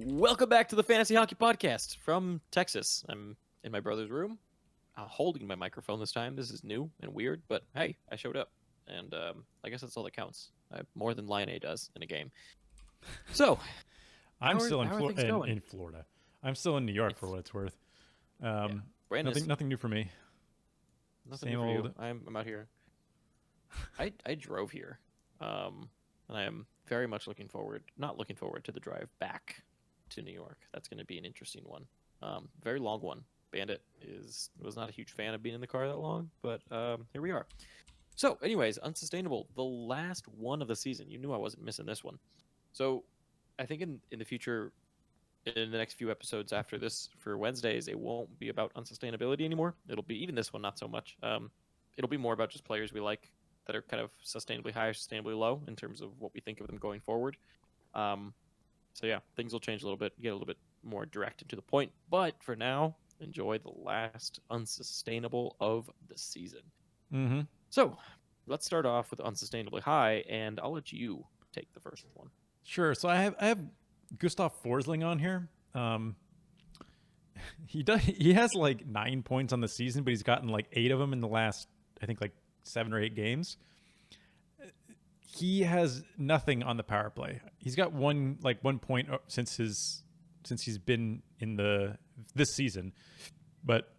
Welcome back to the Fantasy Hockey Podcast from Texas. I'm in my brother's room, holding my microphone this time. This is new and weird, but hey, I showed up, and I guess that's all that counts. More than Lion A does in a game. So, I'm still how are things going? in Florida. I'm still in New York for what it's worth. Brandon, Nothing new for me. nothing Same new for old. you. I'm out here. I drove here, and I am very much not looking forward to the drive back to New York. That's going to be an interesting one. Very long one. Bandit was not a huge fan of being in the car that long, but here we are. So, anyways, Unsustainable, the last one of the season. You knew I wasn't missing this one. So, I think in the future, in the next few episodes after this for Wednesdays, it won't be about unsustainability anymore. It'll be, even this one, not so much. It'll be more about just players we like that are kind of sustainably high or sustainably low in terms of what we think of them going forward. So yeah, things will change a little bit, get a little bit more direct and to the point. But for now, enjoy the last unsustainable of the season. Mm-hmm. So let's start off with Unsustainably High, and I'll let you take the first one. Sure. So I have Gustav Forsling on here. He has like 9 points on the season, but he's gotten like 8 of them in the last, I think, like 7 or 8 games. He has nothing on the power play. He's got one point since he's been in this season, but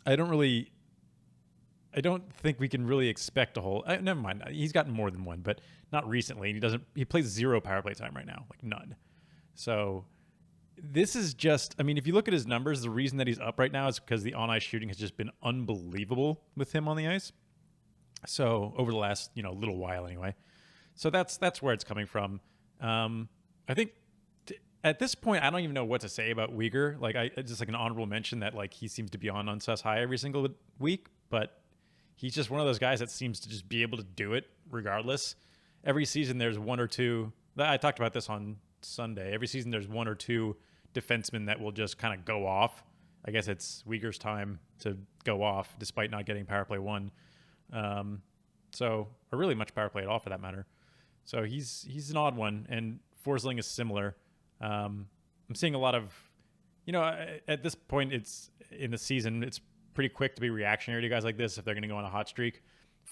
I don't think we can really expect a whole. Never mind. He's gotten more than one, but not recently. He plays 0 power play time right now, like none. So this is just. I mean, if you look at his numbers, the reason that he's up right now is because the on ice shooting has just been unbelievable with him on the ice. So over the last little while anyway. So that's where it's coming from. I think at this point, I don't even know what to say about Uyghur. Like, I just like an honorable mention that like he seems to be on Unsus High every single week, but he's just one of those guys that seems to just be able to do it regardless. Every season, there's one or two. I talked about this on Sunday. Every season, there's one or two defensemen that will just kind of go off. I guess it's Uyghur's time to go off, despite not getting power play 1. Or really much power play at all for that matter. So he's an odd one, and Forsling is similar. I'm seeing a lot of, at this point it's in the season, it's pretty quick to be reactionary to guys like this if they're going to go on a hot streak.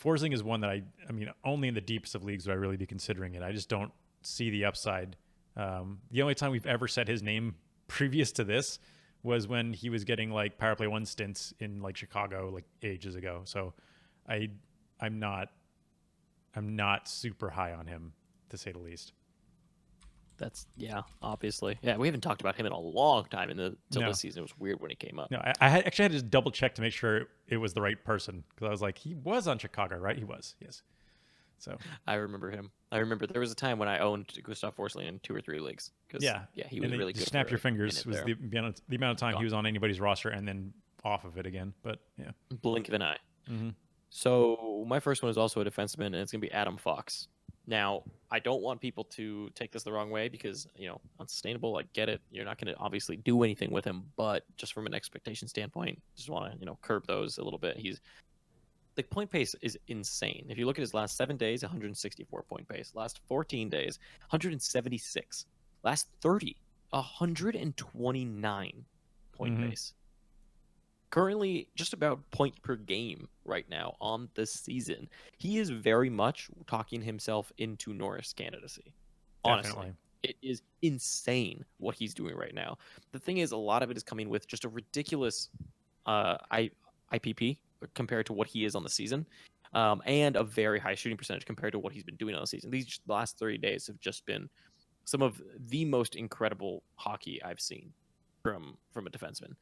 Forsling is one that I mean, only in the deepest of leagues would I really be considering it. I just don't see the upside. The only time we've ever said his name previous to this was when he was getting like power play 1 stints in like Chicago like ages ago. So I'm not super high on him, to say the least. Obviously. Yeah, we haven't talked about him in a long time until this season. It was weird when he came up. No, I actually had to just double check to make sure it was the right person, because I was like, he was on Chicago, right? He was, yes. So I remember him. I remember there was a time when I owned Gustav Forsling in 2 or 3 leagues. Yeah, he was really good. Snap your fingers was the amount of time he was on anybody's roster and then off of it again. But yeah, blink of an eye. Mm-hmm. So my first one is also a defenseman, and it's going to be Adam Fox. Now, I don't want people to take this the wrong way because, unsustainable, I get it. You're not going to obviously do anything with him, but just from an expectation standpoint, just want to, curb those a little bit. The point pace is insane. If you look at his last 7 days, 164 point pace. Last 14 days, 176. Last 30, 129 point pace. Currently, just about point per game right now on this season. He is very much talking himself into Norris candidacy. Honestly, definitely. It is insane what he's doing right now. The thing is, a lot of it is coming with just a ridiculous IPP compared to what he is on the season, and a very high shooting percentage compared to what he's been doing on the season. These last 30 days have just been some of the most incredible hockey I've seen from a defenseman.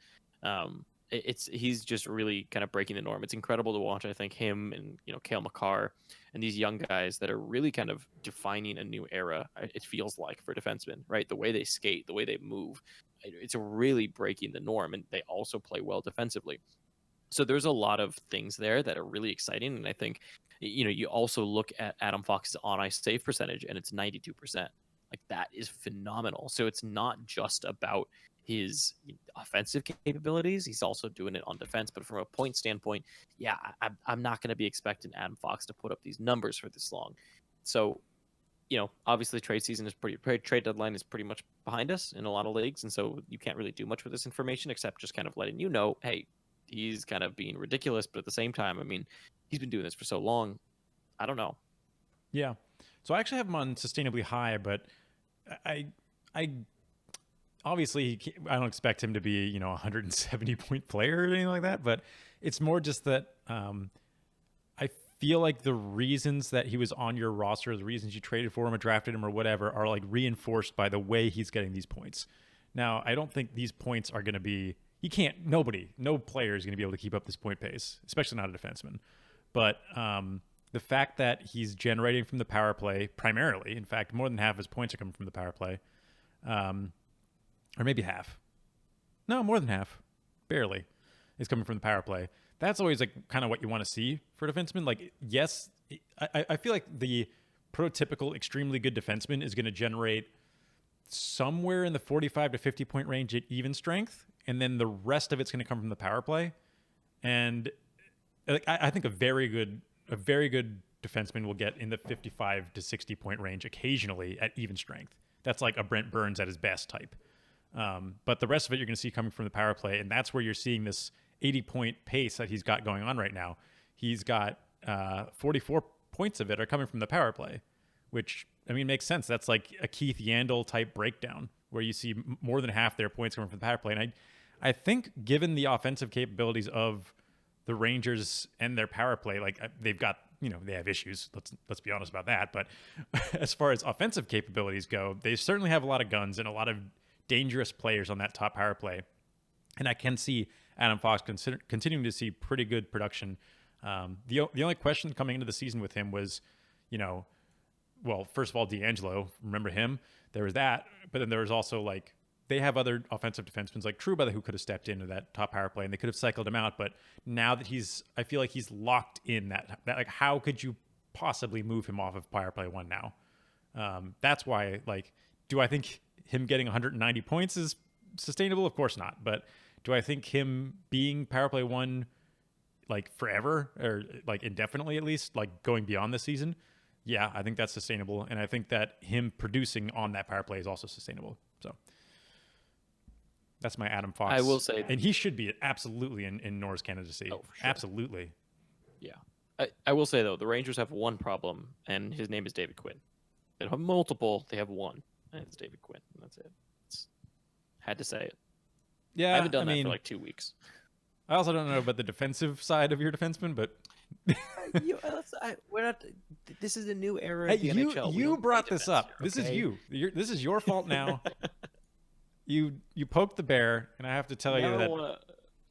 He's just really kind of breaking the norm. It's incredible to watch. I think him and Cale Makar and these young guys that are really kind of defining a new era. It feels like for defensemen, right? The way they skate, the way they move, it's really breaking the norm. And they also play well defensively. So there's a lot of things there that are really exciting. And I think you also look at Adam Fox's on ice save percentage, and it's 92%. Like, that is phenomenal. So it's not just about his offensive capabilities. He's also doing it on defense. But from a point standpoint, I'm not going to be expecting Adam Fox to put up these numbers for this long. So Obviously trade season is trade deadline is pretty much behind us in a lot of leagues, and so you can't really do much with this information except just kind of letting hey, he's kind of being ridiculous, but at the same time, I mean, he's been doing this for so long. I don't know. Yeah. So I actually have him on Sustainably High, but I, I obviously I don't expect him to be 170 point player or anything like that. But it's more just that I feel like the reasons that he was on your roster, the reasons you traded for him or drafted him or whatever, are like reinforced by the way he's getting these points. Now, I don't think these points are going to be. No player is going to be able to keep up this point pace, especially not a defenseman. But the fact that he's generating from the power play primarily, in fact, more than half of his points are coming from the power play, or maybe half. No, more than half, barely, is coming from the power play. That's always like kind of what you want to see for a defenseman. Like, yes, I feel like the prototypical extremely good defenseman is going to generate somewhere in the 45 to 50 point range at even strength, and then the rest of it's going to come from the power play. And like, I think a very good defenseman will get in the 55 to 60 point range occasionally at even strength. That's like a Brent Burns at his best type. But the rest of it you're going to see coming from the power play, and that's where you're seeing this 80 point pace that he's got going on right now. He's got 44 points of it are coming from the power play, which, I mean, makes sense. That's like a Keith Yandel type breakdown where you see more than half their points coming from the power play. And I think given the offensive capabilities of the Rangers and their power play, like they've got, they have issues. Let's be honest about that. But as far as offensive capabilities go, they certainly have a lot of guns and a lot of dangerous players on that top power play. And I can see Adam Fox continuing to see pretty good production. The only question coming into the season with him was, well, first of all, D'Angelo, remember him? There was that, but then there was also like they have other offensive defensemen like Trouba who could have stepped into that top power play and they could have cycled him out. But now that I feel like he's locked in that like, how could you possibly move him off of power play one now? That's why, like, do I think him getting 190 points is sustainable? Of course not. But do I think him being power play one like forever or like indefinitely at least, like going beyond this season? Yeah, I think that's sustainable. And I think that him producing on that power play is also sustainable. So that's my Adam Fox. I will say, and he should be absolutely in Norris candidacy. Oh, for sure. Absolutely. Yeah. I will say, though, the Rangers have one problem, and his name is David Quinn. They don't have multiple. They have one, and it's David Quinn. And that's it. Had to say it. Yeah, I haven't done that for like 2 weeks. I also don't know about the defensive side of your defenseman, but we're not. This is a new era of the NHL. You brought this up. Here, okay? This is you. This is your fault now. You poked the bear, and I have to tell you that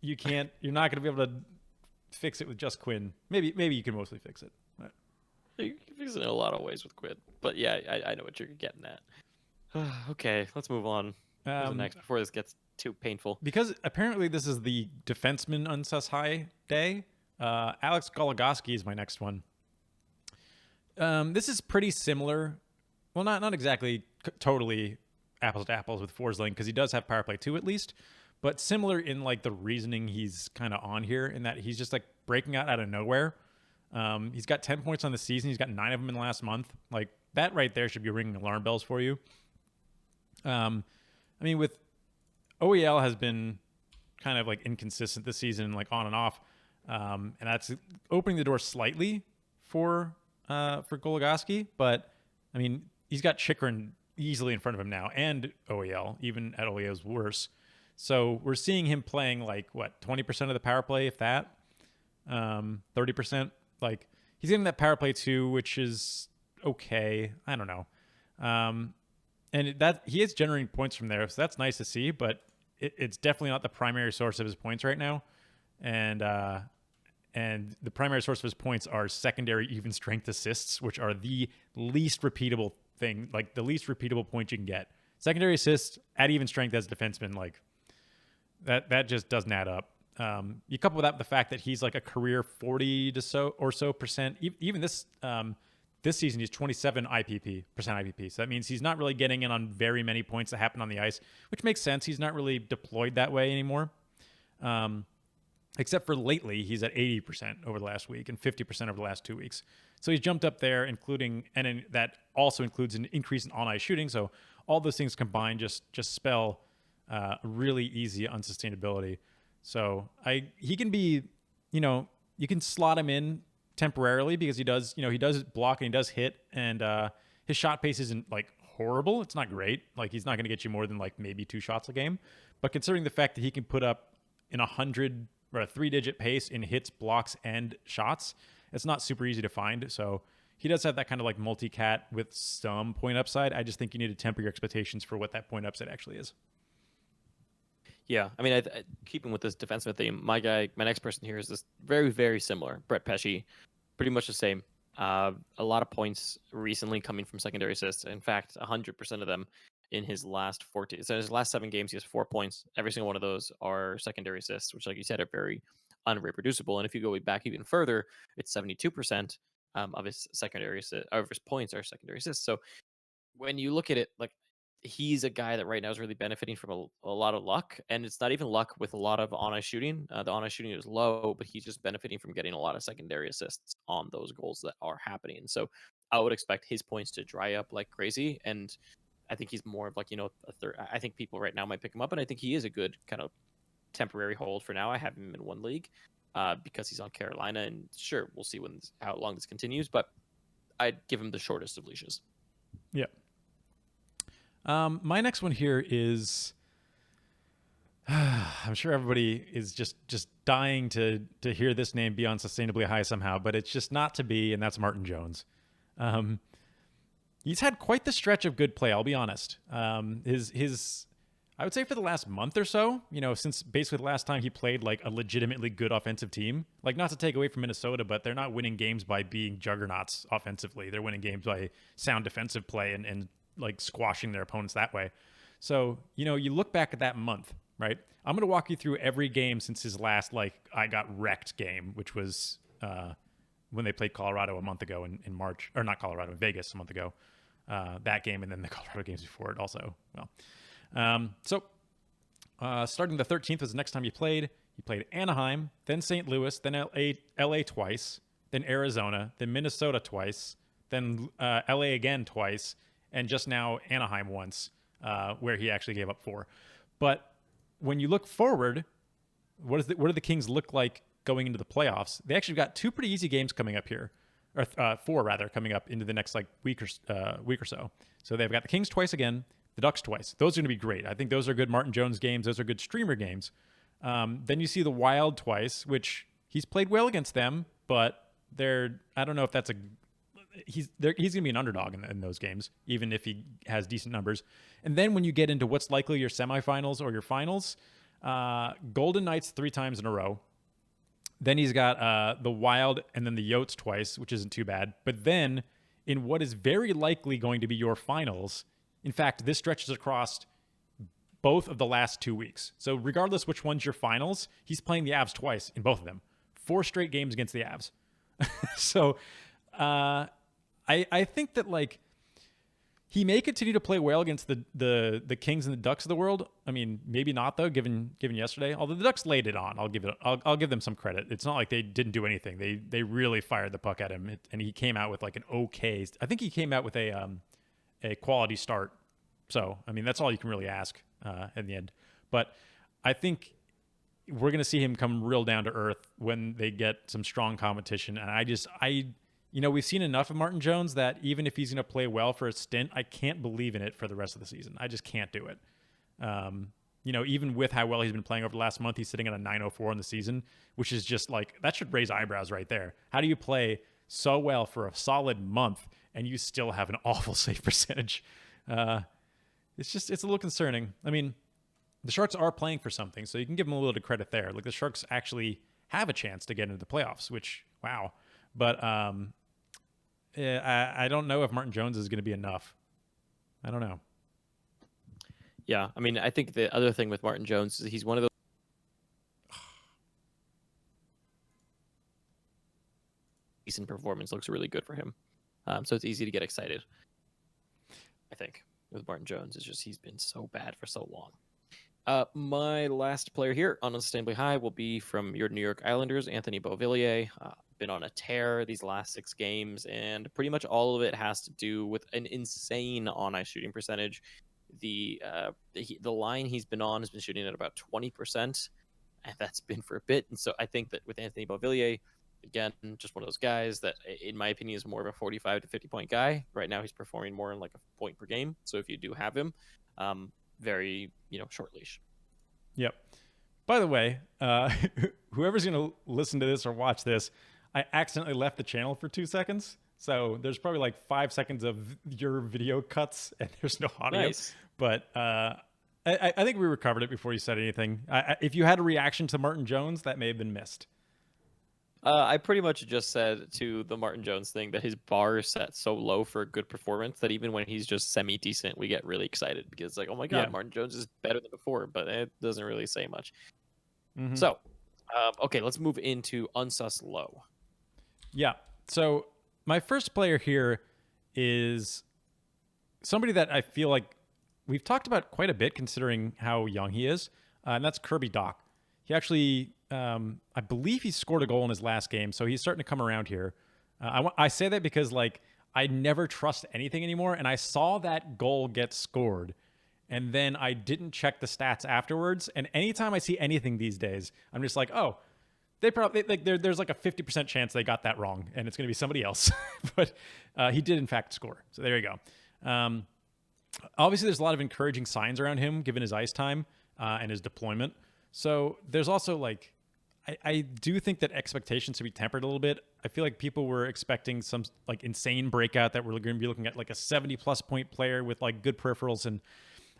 you can't. You're not going to be able to fix it with just Quinn. Maybe you can mostly fix it. But. You can fix it in a lot of ways with Quinn. But yeah, I know what you're getting at. Okay, let's move on. What's the next before this gets too painful? Because apparently this is the defenseman Unsus High day. Alex Goligoski is my next one. This is pretty similar. Well, not exactly totally apples to apples with Forsling because he does have power play 2 at least, but similar in like the reasoning he's kind of on here in that he's just like breaking out of nowhere. He's got 10 points on the season. He's got 9 of them in the last month. Like that right there should be ringing alarm bells for you. I mean, with OEL has been kind of like inconsistent this season, like on and off. And that's opening the door slightly for Goligoski, but I mean, he's got Chychrun easily in front of him now and OEL, even at OEL's worse. So we're seeing him playing like 20% of the power play, if that, 30%. Like he's getting that power play 2, which is okay. I don't know. And that he is generating points from there, so that's nice to see. But it's definitely not the primary source of his points right now, and the primary source of his points are secondary even strength assists, which are the least repeatable thing, like the least repeatable point you can get. Secondary assists at even strength as a defenseman, like that just doesn't add up. You couple that with the fact that he's like a career 40 to so percent. Even this season, he's 27% IPP. So that means he's not really getting in on very many points that happen on the ice, which makes sense. He's not really deployed that way anymore. Except for lately, he's at 80% over the last week and 50% over the last 2 weeks. So he's jumped up there, that also includes an increase in on-ice shooting. So all those things combined just spell really easy unsustainability. So he can be, you can slot him in temporarily because he does block and he does hit, and his shot pace isn't like horrible. It's not great. Like he's not going to get you more than like maybe 2 shots a game. But considering the fact that he can put up in 100 or a 3-digit pace in hits, blocks, and shots, it's not super easy to find. So he does have that kind of like multi-cat with some point upside. I just think you need to temper your expectations for what that point upside actually is. Yeah, I mean, keeping with this defenseman theme, my next person here is this very, very similar. Brett Pesce, pretty much the same. A lot of points recently coming from secondary assists. In fact, 100% of them in his last 14. So his last 7 games, he has 4 points. Every single one of those are secondary assists, which, like you said, are very unreproducible. And if you go back even further, it's 72% of his of his points are secondary assists. So when you look at it, like he's a guy that right now is really benefiting from a lot of luck, and it's not even luck with a lot of on-ice shooting. The on-ice shooting is low, but he's just benefiting from getting a lot of secondary assists on those goals that are happening. So I would expect his points to dry up like crazy, and I think he's more of like a third. I think people right now might pick him up, and I think he is a good kind of temporary hold for now. I have him in one league because he's on Carolina, and sure, we'll see how long this continues, but I'd give him the shortest of leashes. Yeah. My next one here is, I'm sure everybody is just dying to hear this name be on Sustainably High somehow, but it's just not to be, and that's Martin Jones. He's had quite the stretch of good play, I'll be honest. I would say for the last month or so, since basically the last time he played like a legitimately good offensive team, like not to take away from Minnesota, but they're not winning games by being juggernauts offensively. They're winning games by sound defensive play and like squashing their opponents that way. So, you look back at that month, right? I'm going to walk you through every game since his last, like, I got wrecked game, which was when they played Colorado a month ago in March, or not Colorado, Vegas a month ago. That game, and then the Colorado games before it also. Starting the 13th was the next time he played. He played Anaheim, then St. Louis, then LA twice, then Arizona, then Minnesota twice, then LA again twice, and just now Anaheim once, where he actually gave up 4. But when you look forward, what do the Kings look like going into the playoffs? They actually got 2 pretty easy games coming up here, or 4 rather, coming up into the next like week or so. So they've got the Kings twice again, the Ducks twice. Those are going to be great. I think those are good Martin Jones games. Those are good streamer games. Then you see the Wild twice, which he's played well against them, but I don't know if that's he's going to be an underdog in those games, even if he has decent numbers. And then when you get into what's likely your semifinals or your finals, Golden Knights 3 times in a row. Then he's got the Wild and then the Yotes twice, which isn't too bad. But then in what is very likely going to be your finals, in fact, this stretches across both of the last 2 weeks. So regardless which one's your finals, he's playing the Avs twice in both of them. 4 straight games against the Avs. So I think that like he may continue to play well against the Kings and the Ducks of the world. I mean, maybe not though, given yesterday. Although the Ducks laid it on, I'll give them some credit. It's not like they didn't do anything. They really fired the puck at him, and he came out with like an okay. I think he came out with a quality start. So I mean, that's all you can really ask in the end. But I think we're going to see him come real down to earth when they get some strong competition. And we've seen enough of Martin Jones that even if he's going to play well for a stint, I can't believe in it for the rest of the season. I just can't do it. Even with how well he's been playing over the last month, he's sitting at a 904 in the season, which is just like, that should raise eyebrows right there. How do you play so well for a solid month and you still have an awful save percentage? It's a little concerning. I mean, the Sharks are playing for something, so you can give them a little bit of credit there. Like the Sharks actually have a chance to get into the playoffs, which, wow. But I don't know if Martin Jones is going to be enough. I don't know. Yeah, I mean, I think the other thing with Martin Jones is he's one of those decent performance looks really good for him. So it's easy to get excited. I think with Martin Jones, it's just he's been so bad for so long. My last player here on Unsustainably High will be from your New York Islanders, Anthony Beauvillier. been on a tear these last 6 games, and pretty much all of it has to do with an insane on-ice shooting percentage. The line he's been on has been shooting at about 20%, and that's been for a bit. And so I think that with Anthony Beauvillier, again, just one of those guys that, in my opinion, is more of a 45 to 50 point guy. Right now, he's performing more in like a point per game. So if you do have him, very short leash. Yep. By the way, whoever's going to listen to this or watch this, I accidentally left the channel for 2 seconds. So there's probably like 5 seconds of your video cuts and there's no audio. Nice. But I think we recovered it before you said anything. If you had a reaction to Martin Jones, that may have been missed. I pretty much just said to the Martin Jones thing that his bar is set so low for a good performance that even when he's just semi-decent, we get really excited because, like, oh my God, Yeah. Martin Jones is better than before, but it doesn't really say much. Mm-hmm. So, okay, let's move into Unsus Low. Yeah. So my first player here is somebody that I feel like we've talked about quite a bit considering how young he is, and that's Kirby Dach. He actually, I believe he scored a goal in his last game, so he's starting to come around here. I say that because, like, I never trust anything anymore, and I saw that goal get scored, and then I didn't check the stats afterwards. And anytime I see anything these days, I'm just like, oh, they probably there's like a 50% chance they got that wrong, and it's going to be somebody else. But he did in fact score, so there you go. Obviously, there's a lot of encouraging signs around him given his ice time and his deployment. So there's also like, I do think that expectations should be tempered a little bit. I feel like people were expecting some like insane breakout that we're going to be looking at like a 70+ point player with like good peripherals, and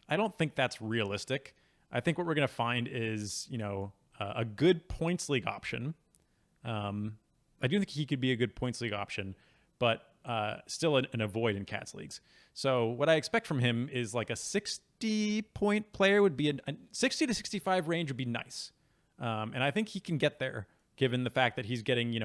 I don't think that's realistic. I think what we're going to find is a good points league option. I do think he could be a good points league option, but still an avoid in Cats leagues. So what I expect from him is like a 60-point player would be a 60 to 65 range would be nice. And I think he can get there given the fact that he's getting,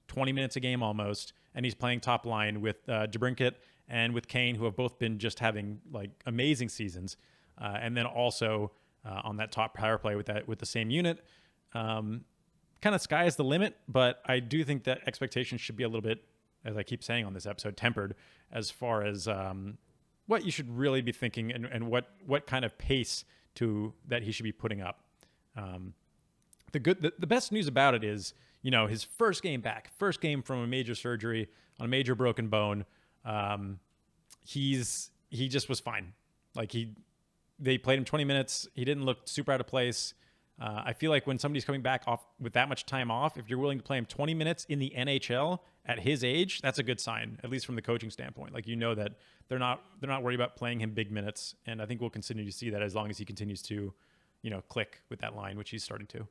20 minutes a game almost, and he's playing top line with DeBrincat and with Kane, who have both been just having like amazing seasons. And then also on that top power play with the same unit. Kind of sky is the limit, but I do think that expectations should be a little bit, as I keep saying on this episode, tempered as far as what you should really be thinking and what kind of pace that he should be putting up. The best news about it is, his first game back, first game from a major surgery on a major broken bone. He just was fine. Like they played him 20 minutes. He didn't look super out of place. I feel like when somebody's coming back off with that much time off, if you're willing to play him 20 minutes in the NHL at his age, that's a good sign, at least from the coaching standpoint. Like, that they're not worried about playing him big minutes. And I think we'll continue to see that as long as he continues to, click with that line, which he's starting to.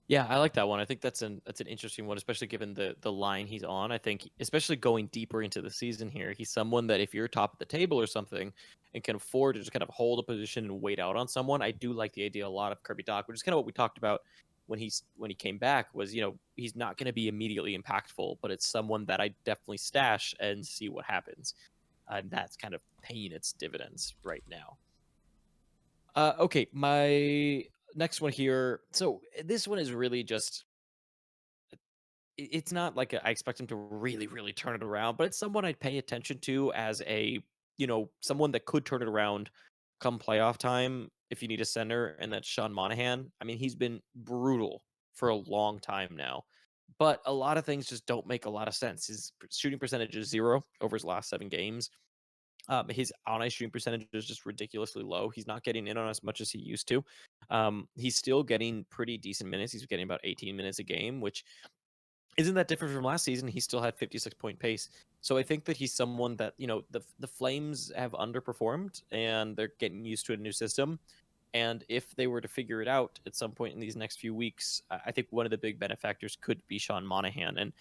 Yeah, I like that one. I think that's an interesting one, especially given the line he's on. I think, especially going deeper into the season here, he's someone that if you're top of the table or something and can afford to just kind of hold a position and wait out on someone, I do like the idea a lot of Kirby Dach, which is kind of what we talked about when he came back. Was he's not going to be immediately impactful, but it's someone that I definitely stash and see what happens. And that's kind of paying its dividends right now. Okay, my next one here. So this one is really just, it's not like I expect him to really, really turn it around, but it's someone I'd pay attention to as a, someone that could turn it around come playoff time if you need a center, and that's Sean Monahan. I mean, he's been brutal for a long time now, but a lot of things just don't make a lot of sense. His shooting percentage is 0 over his last 7 games. His on-ice shooting percentage is just ridiculously low. He's not getting in on as much as he used to. He's still getting pretty decent minutes. He's getting about 18 minutes a game, which isn't that different from last season. He still had 56-point pace. So I think that he's someone that, the Flames have underperformed and they're getting used to a new system. And if they were to figure it out at some point in these next few weeks, I think one of the big benefactors could be Sean Monahan. And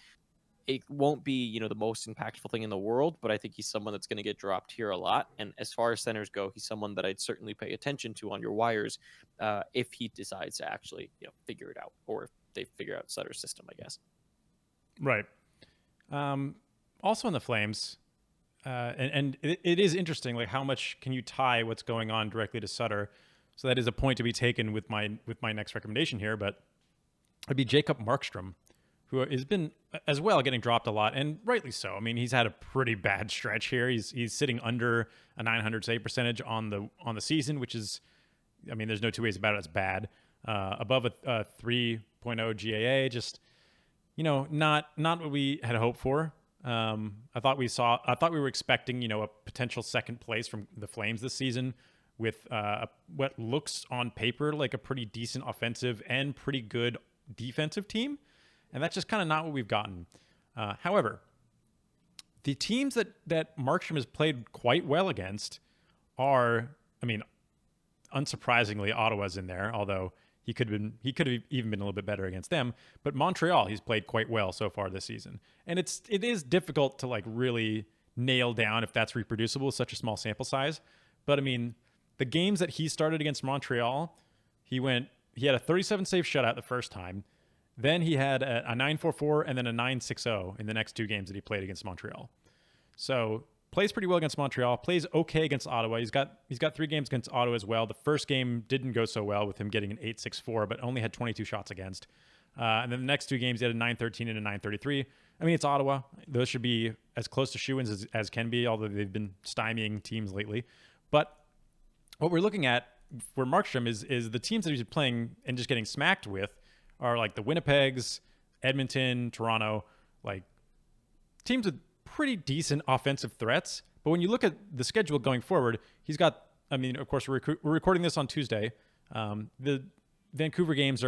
it won't be, the most impactful thing in the world, but I think he's someone that's going to get dropped here a lot. And as far as centers go, he's someone that I'd certainly pay attention to on your wires if he decides to actually, figure it out, or if they figure out Sutter's system, I guess. Right. Also in the Flames, and it is interesting, like how much can you tie what's going on directly to Sutter? So that is a point to be taken with my next recommendation here, but it'd be Jacob Markstrom, who has been as well getting dropped a lot, and rightly so. I mean, he's had a pretty bad stretch here. He's sitting under a 900 save percentage on the season, which is, I mean, there's no two ways about it. It's bad. Above a 3.0 GAA, just not what we had hoped for. I thought we were expecting a potential second place from the Flames this season with what looks on paper like a pretty decent offensive and pretty good defensive team, and that's just kind of not what we've gotten. However, the teams that Markstrom has played quite well against are, I mean, unsurprisingly, Ottawa's in there, although he could have even been a little bit better against them. But Montreal, he's played quite well so far this season, and it is difficult to like really nail down if that's reproducible with such a small sample size. But I mean, the games that he started against Montreal, he had a 37 save shutout the first time. Then he had a 9.44 and then a 9.60 in the next two games that he played against Montreal. So plays pretty well against Montreal, plays okay against Ottawa. He's got 3 games against Ottawa as well. The first game didn't go so well with him getting an 8.64, but only had 22 shots against. And then the next 2 games, he had a 9.13 and a 9.33. I mean, it's Ottawa. Those should be as close to shoo-ins as can be, although they've been stymieing teams lately. But what we're looking at for Markstrom is the teams that he's playing and just getting smacked with are like the Winnipegs, Edmonton, Toronto, like teams with pretty decent offensive threats. But when you look at the schedule going forward, he's got, I mean, of course, we're recording this on Tuesday. The Vancouver games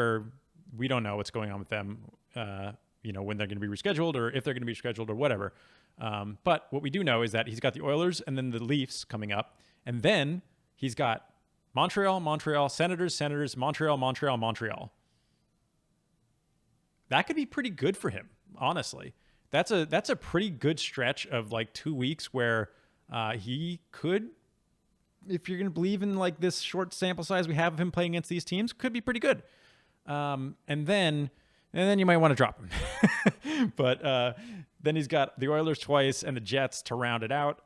we don't know what's going on with them, when they're going to be rescheduled or if they're going to be rescheduled or whatever. But what we do know is that he's got the Oilers and then the Leafs coming up. And then he's got Montreal, Senators, Montreal. That could be pretty good for him, honestly. That's a pretty good stretch of like 2 weeks where he could, if you're going to believe in like this short sample size we have of him playing against these teams, could be pretty good. And then you might want to drop him. But then he's got the Oilers twice and the Jets to round it out.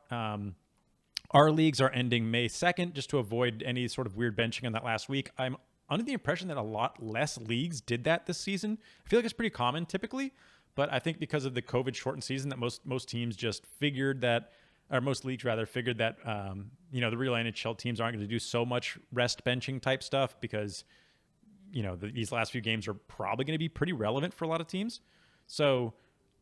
Our leagues are ending May 2nd, just to avoid any sort of weird benching on that last week. I'm under the impression that a lot less leagues did that this season. I feel like it's pretty common typically, but I think because of the COVID shortened season that most teams just figured that, or most leagues rather figured that, the real NHL teams aren't going to do so much rest benching type stuff because, these last few games are probably going to be pretty relevant for a lot of teams. So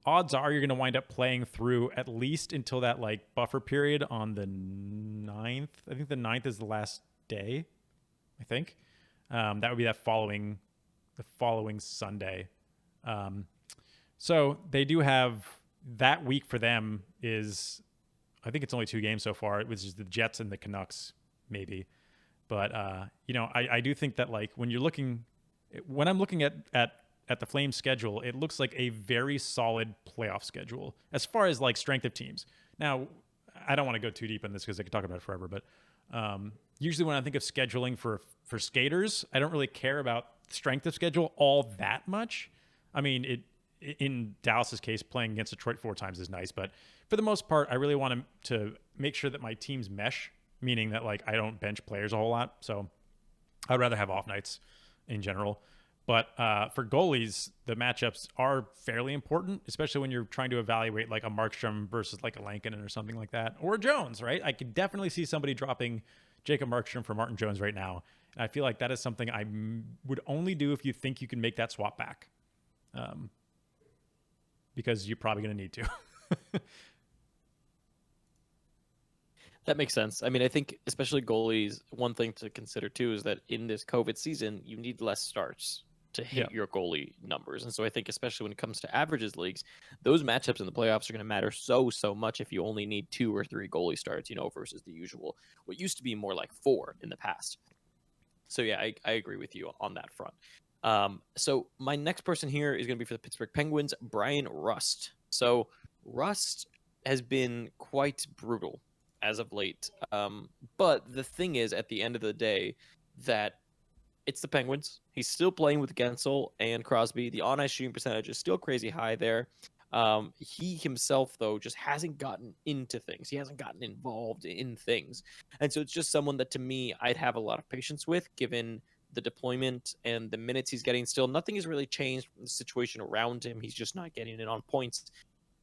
odds are you're going to wind up playing through at least until that like buffer period on the 9th. I think the 9th is the last day, I think. That would be the following Sunday. So they do have that week for them is, I think it's only 2 games so far, which is the Jets and the Canucks maybe. But, I do think that like when I'm looking at the Flames schedule, it looks like a very solid playoff schedule as far as like strength of teams. Now, I don't want to go too deep in this because I could talk about it forever, but usually when I think of scheduling for skaters, I don't really care about strength of schedule all that much. I mean, in Dallas's case, playing against Detroit 4 times is nice, but for the most part, I really want to make sure that my teams mesh, meaning that like I don't bench players a whole lot. So I'd rather have off nights in general. But for goalies, the matchups are fairly important, especially when you're trying to evaluate like a Markstrom versus like a Lankinen or something like that, or a Jones, right? I could definitely see somebody dropping Jacob Markstrom for Martin Jones right now. And I feel like that is something I would only do if you think you can make that swap back, because you're probably going to need to. That makes sense. I mean, I think especially goalies, one thing to consider too is that in this COVID season, you need less starts to hit your goalie numbers. And so I think especially when it comes to averages leagues, those matchups in the playoffs are going to matter so much if you only need 2 or 3 goalie starts, versus the usual, what used to be more like 4 in the past. So yeah, I agree with you on that front. So my next person here is going to be for the Pittsburgh Penguins, Brian Rust. So Rust has been quite brutal as of late. But the thing is, at the end of the day, that it's the Penguins. He's still playing with Gensel and Crosby. The on-ice shooting percentage is still crazy high there. He himself, though, just hasn't gotten into things. He hasn't gotten involved in things. And so it's just someone that, to me, I'd have a lot of patience with, given the deployment and the minutes he's getting, still nothing has really changed from the situation around him. He's just not getting it on points.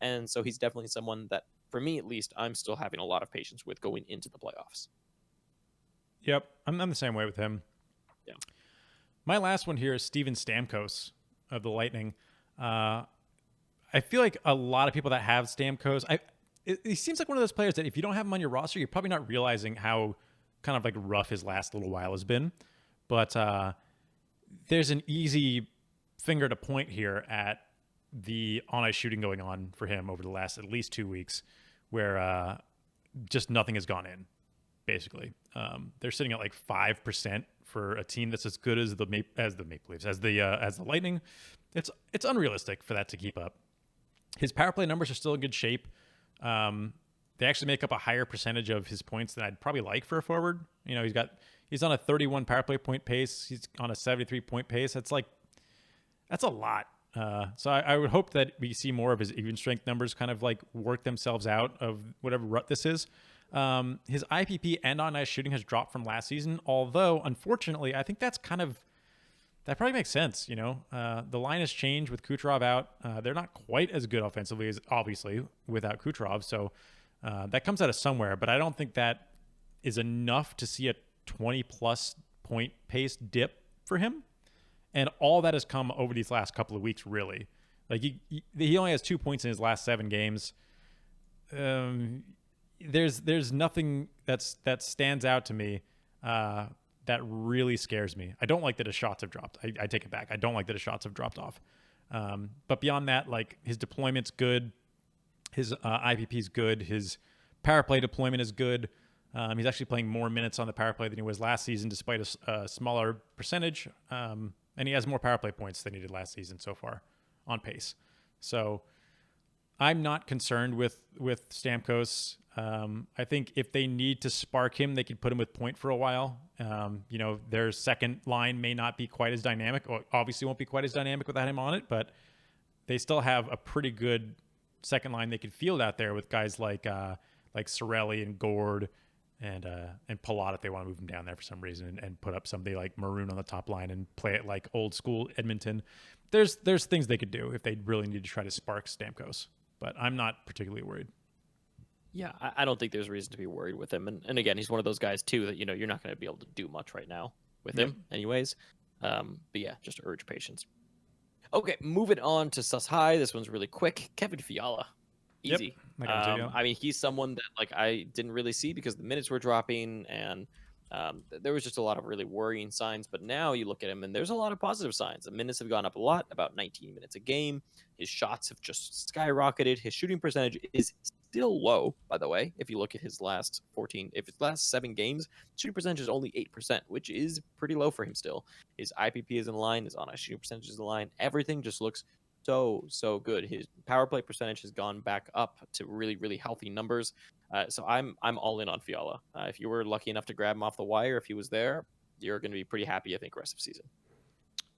And so he's definitely someone that, for me at least, I'm still having a lot of patience with going into the playoffs. Yep, I'm the same way with him. Yeah. My last one here is Steven Stamkos of the Lightning. I feel like a lot of people that have Stamkos, he seems like one of those players that if you don't have him on your roster, you're probably not realizing how kind of like rough his last little while has been. But there's an easy finger to point here at the on-ice shooting going on for him over the last at least 2 weeks, where just nothing has gone in. Basically, they're sitting at like 5% for a team that's as good as the Maple Leafs, as the Lightning. It's unrealistic for that to keep up. His power play numbers are still in good shape. They actually make up a higher percentage of his points than I'd probably like for a forward. You know, he's on a 31 power play point pace. He's on a 73 point pace. That's a lot. So I would hope that we see more of his even strength numbers kind of like work themselves out of whatever rut this is. His IPP and on ice shooting has dropped from last season, although unfortunately, I think that probably makes sense. You know, the line has changed with Kucherov out. They're not quite as good offensively as obviously without Kucherov. So that comes out of somewhere, but I don't think that is enough to see a 20 plus point pace dip for him. And all that has come over these last couple of weeks, really. Like he only has 2 points in his last 7 games. There's nothing that stands out to me that really scares me. I don't like that his shots have dropped. I take it back. I don't like that his shots have dropped off. But beyond that, like his deployment's good, his IPP's good, his power play deployment is good. He's actually playing more minutes on the power play than he was last season, despite a smaller percentage. And he has more power play points than he did last season so far on pace. So I'm not concerned with Stamkos. I think if they need to spark him, they could put him with Point for a while. You know, their second line may not be quite as dynamic, or obviously won't be quite as dynamic without him on it, but they still have a pretty good second line they could field out there with guys like Cirelli and Gord and Palat if they want to move him down there for some reason and put up somebody like Maroon on the top line and play it like old school Edmonton. There's things they could do if they really need to try to spark Stamkos, but I'm not particularly worried. Yeah, I don't think there's reason to be worried with him. And again, he's one of those guys too that, you know, you're not going to be able to do much right now with him anyways. But yeah, just urge patience. Okay, moving on to Sus High. This one's really quick. Kevin Fiala. Easy. Yep. I mean, he's someone that like I didn't really see because the minutes were dropping and there was just a lot of really worrying signs. But now you look at him and there's a lot of positive signs. The minutes have gone up a lot, about 19 minutes a game. His shots have just skyrocketed. His shooting percentage is still low, by the way. If you look at his last 7 games, shooting percentage is only 8%, which is pretty low for him still. His IPP is in line, his on-ice shooting percentage is in line. Everything just looks so good. His power play percentage has gone back up to really healthy numbers. So I'm all in on Fiala. If you were lucky enough to grab him off the wire, if he was there, you're going to be pretty happy, I think, rest of season.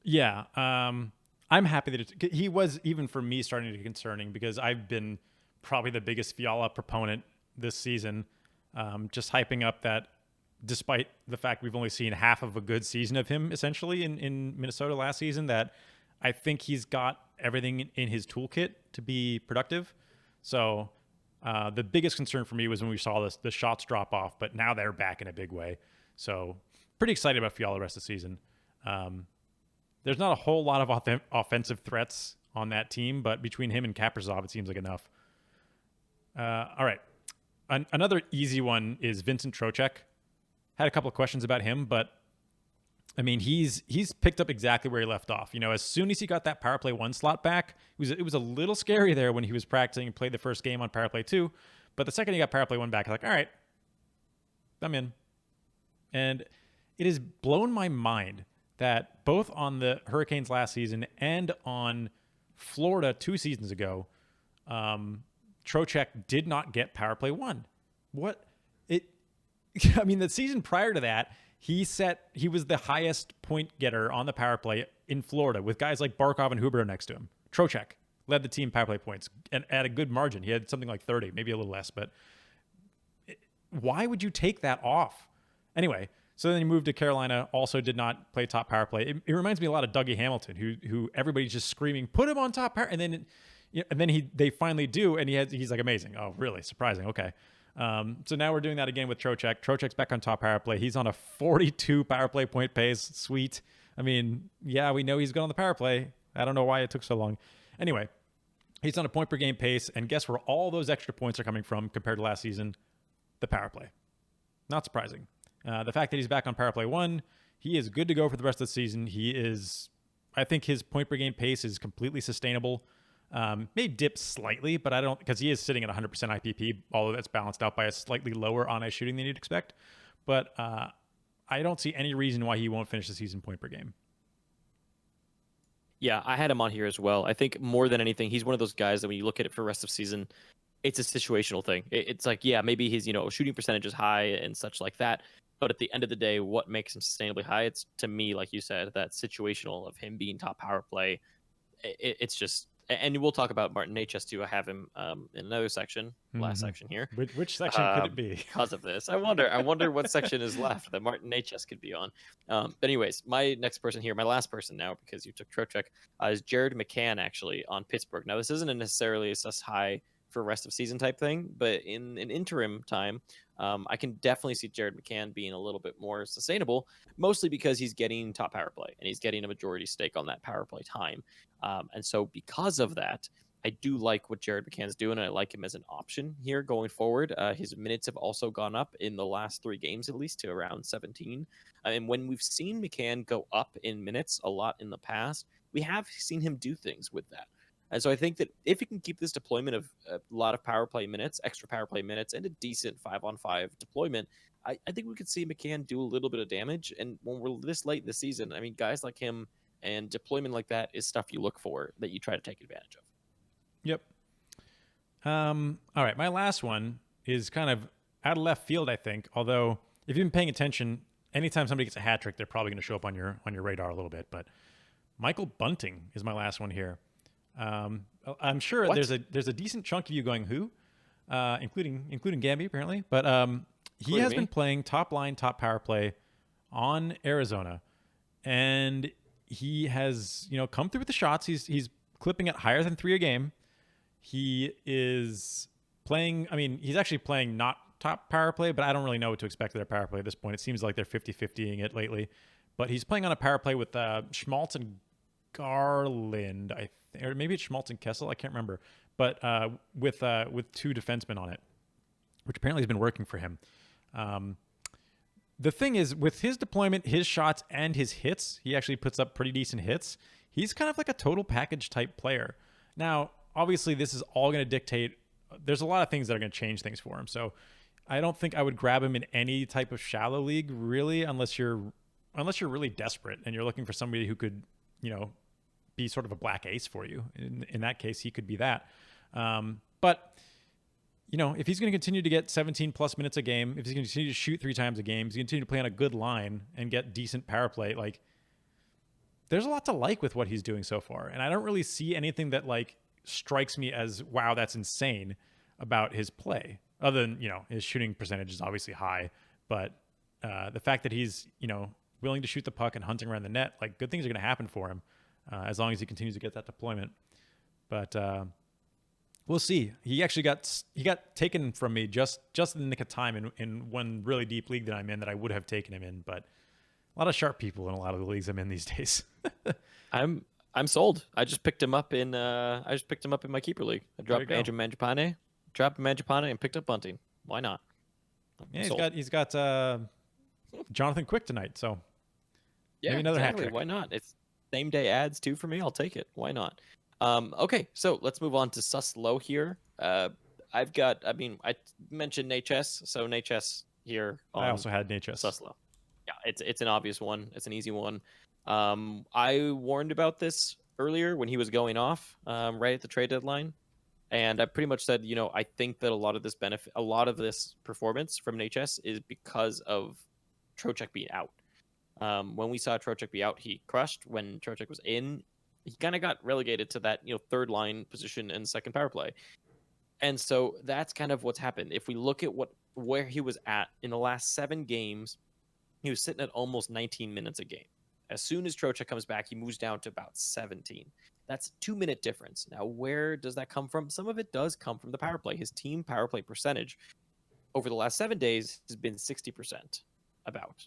Yeah, I'm happy that he was, even for me, starting to be concerning because I've been probably the biggest Fiala proponent this season, just hyping up that despite the fact we've only seen half of a good season of him essentially in Minnesota last season, that I think he's got everything in his toolkit to be productive. So the biggest concern for me was when we saw the shots drop off, but now they're back in a big way. So pretty excited about Fiala the rest of the season. There's not a whole lot of offensive threats on that team, but between him and Kaprizov, it seems like enough. All right. Another easy one is Vincent Trocheck. Had a couple of questions about him, but I mean, he's picked up exactly where he left off. You know, as soon as he got that power play 1 slot back, it was a little scary there when he was practicing and played the first game on power play 2. But the second he got power play 1 back, I'm like, all right, I'm in. And it has blown my mind that both on the Hurricanes last season and on Florida 2 seasons ago, Trocheck did not get power play 1. I mean, the season prior to that, he was the highest point getter on the power play in Florida with guys like Barkov and Huberdeau next to him. Trocheck led the team power play points and at a good margin. He had something like 30, maybe a little less, but why would you take that off? Anyway, So then he moved to Carolina, also did not play top power play. It reminds me a lot of Dougie Hamilton, who everybody's just screaming, put him on top power, and then they finally do, and he's like amazing. Oh, really? Surprising. Okay. So now we're doing that again with Trocheck. Trocheck's back on top power play. He's on a 42 power play point pace. Sweet. I mean, yeah, we know he's good on the power play. I don't know why it took so long. Anyway, he's on a point per game pace, and guess where all those extra points are coming from compared to last season? The power play. Not surprising. The fact that he's back on power play 1, he is good to go for the rest of the season. I think his point per game pace is completely sustainable. May dip slightly, but I don't, because he is sitting at 100% IPP, although that's balanced out by a slightly lower on ice shooting than you'd expect. But I don't see any reason why he won't finish the season point per game. Yeah, I had him on here as well. I think more than anything, he's one of those guys that when you look at it for rest of season, it's a situational thing. It's like, yeah, maybe his shooting percentage is high and such like that. But at the end of the day, what makes him sustainably high? It's, to me, like you said, that situational of him being top power play. It's just, and we'll talk about Martin HS too. I have him in another section, last section here. Which section could it be? Because of this, I wonder what section is left that Martin HS could be on. But anyways, my next person here, my last person now, because you took Trocheck, is Jared McCann, actually, on Pittsburgh. Now, this isn't necessarily a sus high for rest of season type thing, but in an interim time, I can definitely see Jared McCann being a little bit more sustainable, mostly because he's getting top power play and he's getting a majority stake on that power play time. And so because of that, I do like what Jared McCann's doing, and I like him as an option here going forward. His minutes have also gone up in the last 3 games, at least, to around 17. And when we've seen McCann go up in minutes a lot in the past, we have seen him do things with that. And so I think that if he can keep this deployment of a lot of power play minutes, extra power play minutes, and a decent 5-on-5 deployment, I think we could see McCann do a little bit of damage. And when we're this late in the season, I mean, guys like him and deployment like that is stuff you look for, that you try to take advantage of. Yep. All right, my last one is kind of out of left field, I think. Although, if you've been paying attention, anytime somebody gets a hat trick, they're probably going to show up on your radar a little bit. But Michael Bunting is my last one here. I'm sure What? there's a decent chunk of you going who, including Gamby apparently. But he has been playing top line, top power play on Arizona, and he has come through with the shots. He's clipping at higher than 3 a game. He is playing, I mean, he's actually playing not top power play, but I don't really know what to expect of their power play at this point. It seems like they're 50-50ing it lately. But he's playing on a power play with Schmaltz and Garland, or maybe it's Schmaltz and Kessel, I can't remember. But with 2 defensemen on it, which apparently has been working for him. The thing is, with his deployment, his shots, and his hits, he actually puts up pretty decent hits. He's kind of like a total package type player. Now, obviously, this is all going to dictate. There's a lot of things that are going to change things for him. So I don't think I would grab him in any type of shallow league, really, unless you're really desperate and you're looking for somebody who could, be sort of a black ace for you. In that case, he could be that. But if he's going to continue to get 17 plus minutes a game, if he's going to continue to shoot 3 times a game, he's going to continue to play on a good line and get decent power play, like, there's a lot to like with what he's doing so far. And I don't really see anything that strikes me as, wow, that's insane about his play. Other than, his shooting percentage is obviously high, but the fact that he's, willing to shoot the puck and hunting around the net, good things are going to happen for him as long as he continues to get that deployment. But we'll see. He actually got taken from me just in the nick of time in one really deep league that I'm in that I would have taken him in, but a lot of sharp people in a lot of the leagues I'm in these days. I'm sold. I just picked him up in my keeper league. I dropped Andrew Mangiapane, and picked up Bunting. Why not? Yeah, he's got Jonathan Quick tonight, so yeah, maybe another exactly. hat trick. Why not? It's same day ads too for me. I'll take it. Why not? Okay, so let's move on to Sus Low here. I mentioned HS, so HS here. I also had HS. Sus Low. Yeah, it's an obvious one. It's an easy one. I warned about this earlier when he was going off right at the trade deadline, and I pretty much said, I think that a lot of this performance from HS is because of Trocheck being out. When we saw Trocheck be out, he crushed. When Trocheck was in, he kind of got relegated to that third line position and second power play. And so that's kind of what's happened. If we look at where he was at in the last 7 games, he was sitting at almost 19 minutes a game. As soon as Trocheck comes back, he moves down to about 17. That's a 2-minute difference. Now, where does that come from? Some of it does come from the power play. His team power play percentage over the last 7 days has been 60%.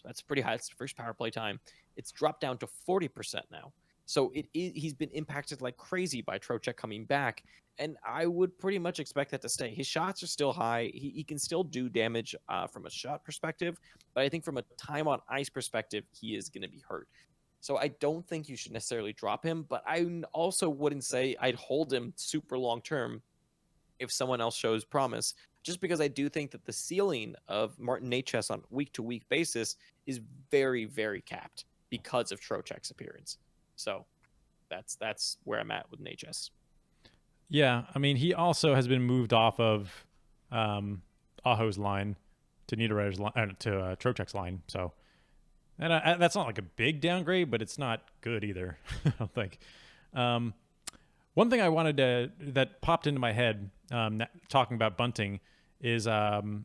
That's pretty high. It's the first power play time. It's dropped down to 40% now. So he's been impacted like crazy by Trocheck coming back, and I would pretty much expect that to stay. His shots are still high. He can still do damage from a shot perspective, but I think from a time on ice perspective, he is going to be hurt. So I don't think you should necessarily drop him, but I also wouldn't say I'd hold him super long term if someone else shows promise, just because I do think that the ceiling of Martin Necas on week-to-week basis is very, very capped because of Trocheck's appearance. So that's where I'm at with Necas. Yeah, I mean, he also has been moved off of Aho's line to Niederreyer's line, to Trocheck's line. So, and that's not like a big downgrade, but it's not good either. I don't think. One thing I wanted that popped into my head talking about Bunting is kind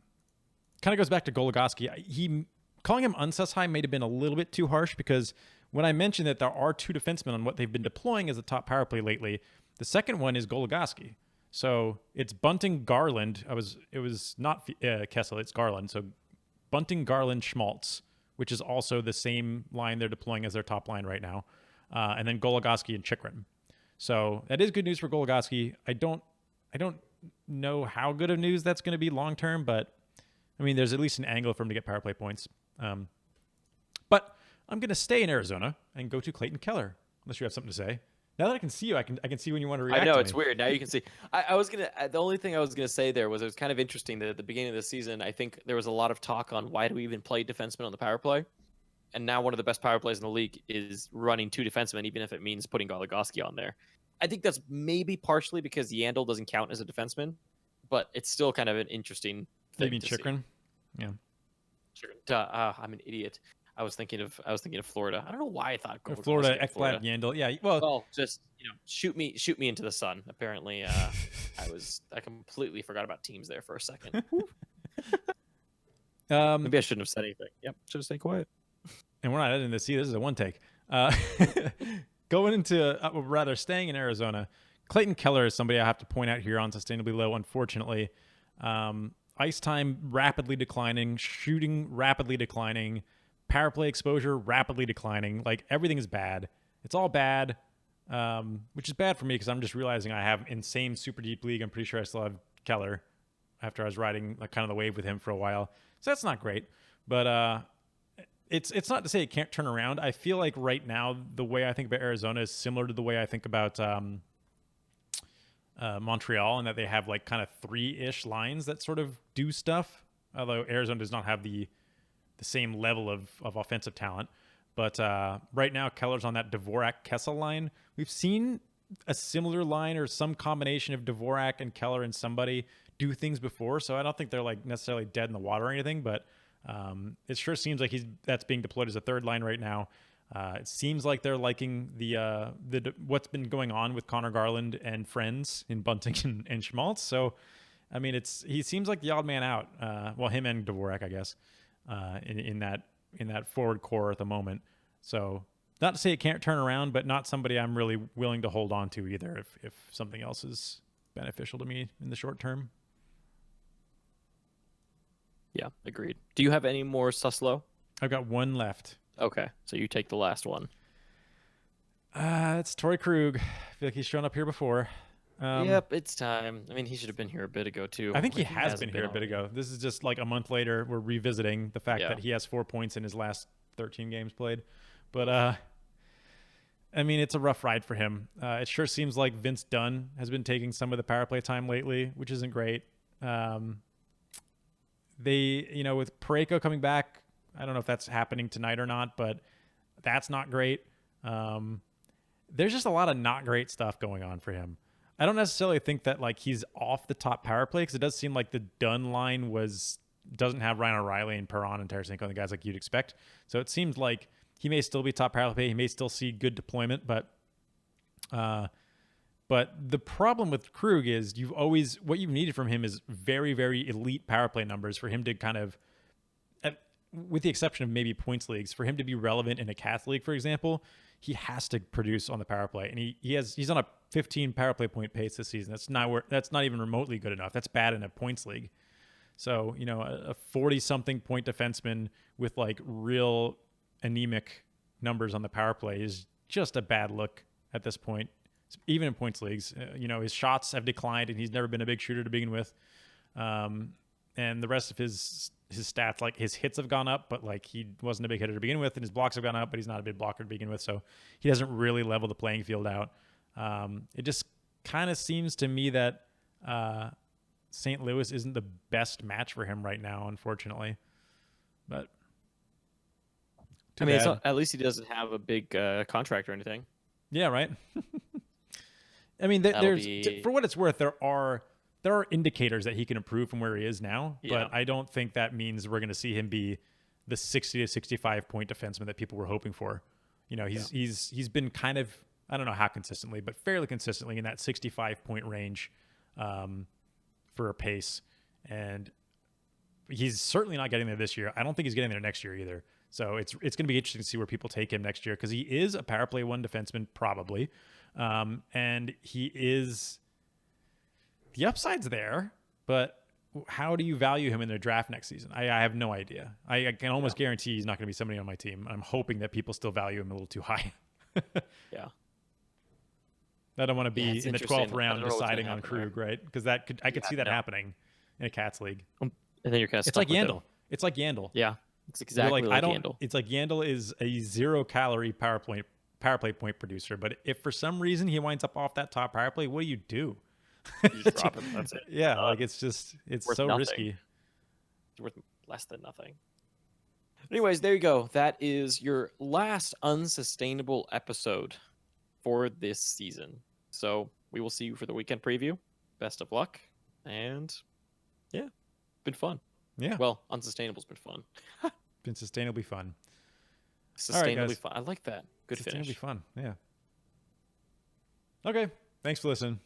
of goes back to Goligoski. Calling him Unsus High may have been a little bit too harsh, because when I mentioned that there are 2 defensemen on what they've been deploying as the top power play lately, the second one is Goligoski. So it's Bunting, Garland. It was not Kessel, it's Garland. So Bunting, Garland, Schmaltz, which is also the same line they're deploying as their top line right now, and then Goligoski and Chychrun. So that is good news for Goligoski. I don't know how good of news that's going to be long term, but I mean, there's at least an angle for him to get power play points. But I'm going to stay in Arizona and go to Clayton Keller, unless you have something to say. Now that I can see you, I can see when you want to react. I know to it's me. weird. Now you can see. I was gonna. The only thing I was gonna say there was it was kind of interesting that at the beginning of the season, I think there was a lot of talk on why do we even play defensemen on the power play, and now one of the best power plays in the league is running 2 defensemen, even if it means putting Goligoski on there. I think that's maybe partially because Yandel doesn't count as a defenseman, but it's still kind of an interesting thing. Maybe Chychrun. Yeah. I'm an idiot. I was thinking of Florida. I don't know why I thought Florida, Ekblad, Yandel. Yeah. Well, just shoot me into the sun. Apparently, I completely forgot about teams there for a second. Maybe I shouldn't have said anything. Yep, should have stayed quiet. And we're not editing this. See, this is a one take. Going into, rather staying in Arizona, Clayton Keller is somebody I have to point out here on Sustainably Low, unfortunately. Ice time rapidly declining, shooting rapidly declining, power play exposure rapidly declining. Like, everything is bad. It's all bad, which is bad for me because I'm just realizing I have insane super deep league. I'm pretty sure I still have Keller after I was riding like kind of the wave with him for a while. So that's not great. But it's not to say it can't turn around. I feel like right now the way I think about Arizona is similar to the way I think about Montreal, and that they have like kind of 3-ish lines that sort of do stuff. Although Arizona does not have the same level of offensive talent. But right now, Keller's on that Dvorak-Kessel line. We've seen a similar line or some combination of Dvorak and Keller and somebody do things before, so I don't think they're like necessarily dead in the water or anything, but it sure seems like that's being deployed as a third line right now. It seems like they're liking the what's been going on with Connor Garland and friends in Bunting and Schmaltz. So, I mean, he seems like the odd man out. Well, him and Dvorak, I guess, in that forward core at the moment. So, not to say it can't turn around, but not somebody I'm really willing to hold on to either if something else is beneficial to me in the short term. Yeah, agreed. Do you have any more Suslow? I've got one left. Okay, so you take the last one. It's Torrey Krug. I feel like he's shown up here before. Yep, it's time. I mean, he should have been here a bit ago, too. I think he has been here a bit ago. This is just like a month later. We're revisiting the fact that he has 4 points in his last 13 games played. But, I mean, it's a rough ride for him. It sure seems like Vince Dunn has been taking some of the power play time lately, which isn't great. With Parayko coming back, I don't know if that's happening tonight or not, but that's not great. There's just a lot of not great stuff going on for him. I don't necessarily think that like he's off the top power play, because it does seem like the Dunn line doesn't have Ryan O'Reilly and Perron and Tarasenko and the guys like you'd expect. So it seems like he may still be top power play. He may still see good deployment, but the problem with Krug is what you've needed from him is very, very elite power play numbers for him to kind of with the exception of maybe points leagues, for him to be relevant in a Cath league, for example, he has to produce on the power play, and he's on a 15 power play point pace this season. That's not even remotely good enough. That's bad in a points league. So a 40-something point defenseman with like real anemic numbers on the power play is just a bad look at this point. Even in points leagues, his shots have declined, and he's never been a big shooter to begin with. And the rest of his stats, like his hits have gone up, but like he wasn't a big hitter to begin with, and his blocks have gone up, but he's not a big blocker to begin with. So he doesn't really level the playing field out. It just kind of seems to me that St. Louis isn't the best match for him right now, unfortunately. But I mean, at least he doesn't have a big contract or anything. Yeah, right. I mean, for what it's worth, there are indicators that he can improve from where he is now, but I don't think that means we're going to see him be the 60 to 65 point defenseman that people were hoping for. He's been kind of, I don't know how consistently, but fairly consistently in that 65 point range for a pace, and he's certainly not getting there this year. I don't think he's getting there next year either. So it's going to be interesting to see where people take him next year, because he is a power play one defenseman probably, and the upside's there, but how do you value him in their draft next season? I have no idea. I can almost guarantee he's not going to be somebody on my team. I'm hoping that people still value him a little too high. Yeah. I don't want to be in the 12th round deciding on Krug, right? Because I could see that happening in a Cats league. And then you're kind of It's like Yandel. It's like Yandel. Yeah. It's exactly like Yandel. It's like Yandel is a 0-calorie power play point producer, but if for some reason he winds up off that top power play, what do? You just drop him. That's it. Yeah, like it's so nothing. risky. It's worth less than nothing. Anyways, there you go. That is your last unsustainable episode for this season. So we will see you for the weekend preview. Best of luck. And yeah, been fun. Yeah. Well, unsustainable's been fun. Been sustainably fun. Sustainably fun. I like that. Good finish. Sustainably fun. Yeah. Okay. Thanks for listening.